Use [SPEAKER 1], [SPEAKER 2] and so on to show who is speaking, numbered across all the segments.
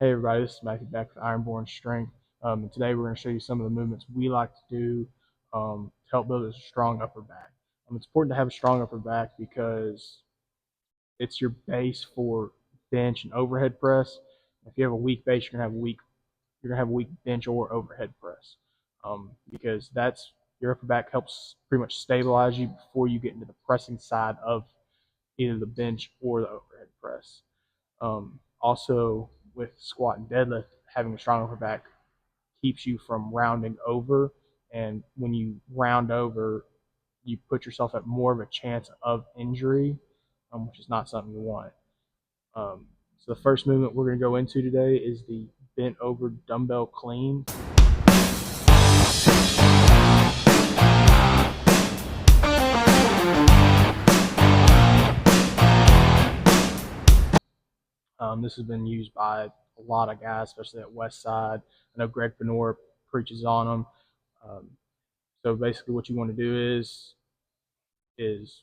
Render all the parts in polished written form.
[SPEAKER 1] Hey everybody, this is Matthew back with Ironborn Strength. And today we're going to show you some of the movements we like to do to help build a strong upper back. It's important to have a strong upper back because it's your base for bench and overhead press. If you have a weak base, you're gonna have a weak bench or overhead press because that's your upper back helps pretty much stabilize you before you get into the pressing side of either the bench or the overhead press. Also, with squat and deadlift, having a strong upper back keeps you from rounding over. And when you round over, you put yourself at more of a chance of injury, which is not something you want. So the first movement we're going to go into today is the bent over dumbbell clean. This has been used by a lot of guys, especially at West Side. I know Greg Penor preaches on them. So basically, what you want to do is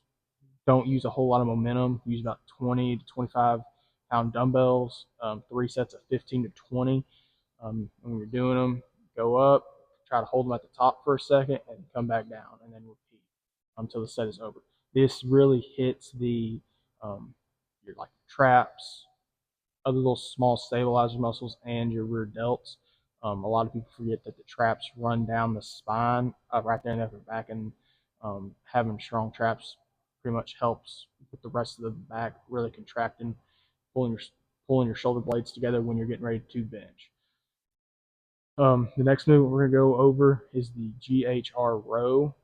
[SPEAKER 1] don't use a whole lot of momentum. Use about 20 to 25-pound dumbbells, 3 sets of 15 to 20. When you're doing them, go up, try to hold them at the top for a second, and come back down, and then repeat until the set is over. This really hits your like traps, other little small stabilizer muscles, and your rear delts. A lot of people forget that the traps run down the spine, right there in the upper back, and having strong traps pretty much helps with the rest of the back really contracting, pulling your pulling your shoulder blades together when you're getting ready to bench. The next movement we're going to go over is the GHR row.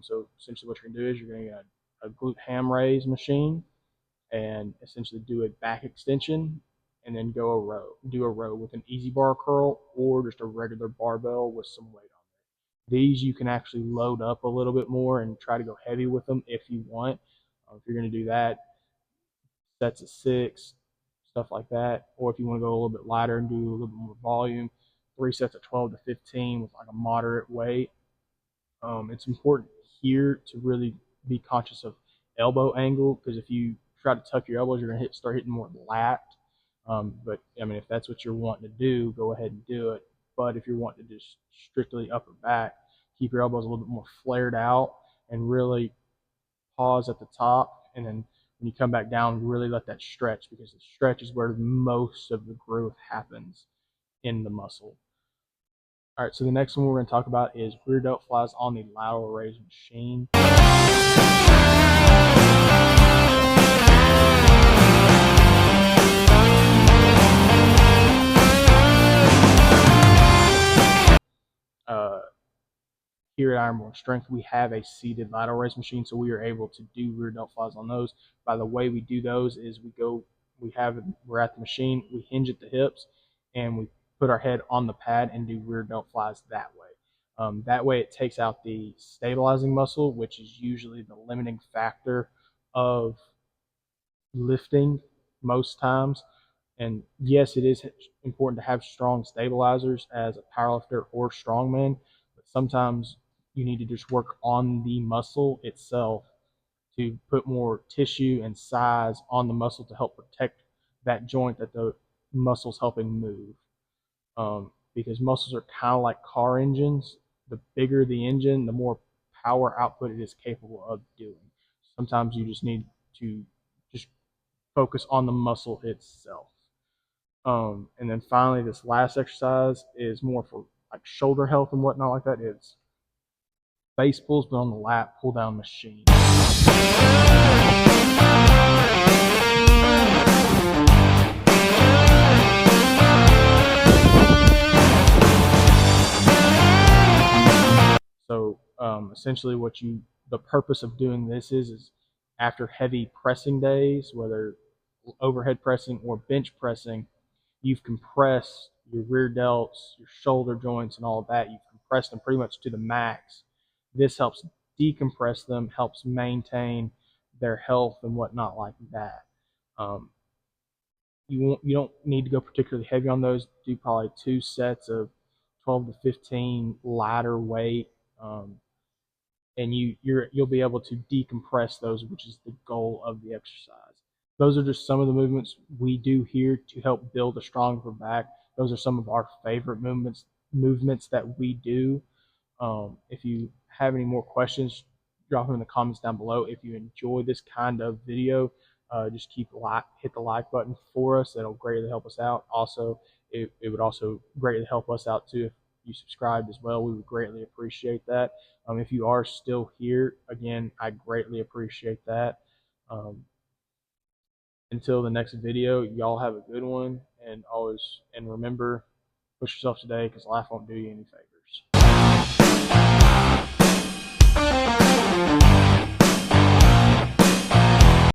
[SPEAKER 1] So essentially what you're going to do is you're going to get a glute ham raise machine and essentially do a back extension and then do a row with an easy bar curl or just a regular barbell with some weight on it. These you can actually load up a little bit more and try to go heavy with them if you want. If you're going to do that, sets of 6, stuff like that. Or if you want to go a little bit lighter and do a little bit more volume, 3 sets of 12 to 15 with like a moderate weight. It's important here to really be conscious of elbow angle because if you try to tuck your elbows, you're going to start hitting more lat. But I mean, if that's what you're wanting to do, go ahead and do it. But if you're wanting to just strictly upper back, keep your elbows a little bit more flared out and really pause at the top. And then when you come back down, really let that stretch because the stretch is where most of the growth happens in the muscle. All right, so the next one we're going to talk about is rear delt flies on the lateral raise machine. Here at Ironborn Strength, we have a seated lateral raise machine, so we are able to do rear delt flies on those. By the way we do those is we're at the machine, we hinge at the hips, and we put our head on the pad and do rear delt flies that way. That way it takes out the stabilizing muscle, which is usually the limiting factor of lifting most times. And yes, it is important to have strong stabilizers as a powerlifter or strongman, but sometimes you need to just work on the muscle itself to put more tissue and size on the muscle to help protect that joint that the muscle's helping move. Because muscles are kind of like car engines. The bigger the engine, the more power output it is capable of doing. Sometimes you just need to just focus on the muscle itself. And then finally, this last exercise is more for like shoulder health and whatnot like that. It's face pulls, but on the lat pull down machine. So essentially, the purpose of doing this is after heavy pressing days, whether overhead pressing or bench pressing, you've compressed your rear delts, your shoulder joints, and all of that. You've compressed them pretty much to the max. This helps decompress them, helps maintain their health and whatnot like that. You don't need to go particularly heavy on those. Do probably 2 sets of 12 to 15 lighter weight, and you'll be able to decompress those, which is the goal of the exercise. Those are just some of the movements we do here to help build a stronger back. Those are some of our favorite movements that we do. If you have any more questions, drop them in the comments down below. If you enjoy this kind of video, just hit the like button for us. That'll greatly help us out. Also, it would also greatly help us out too if you subscribed as well. We would greatly appreciate that. If you are still here, again, I greatly appreciate that. Um, until the next video, y'all have a good one, and remember, push yourself today because life won't do you any favors.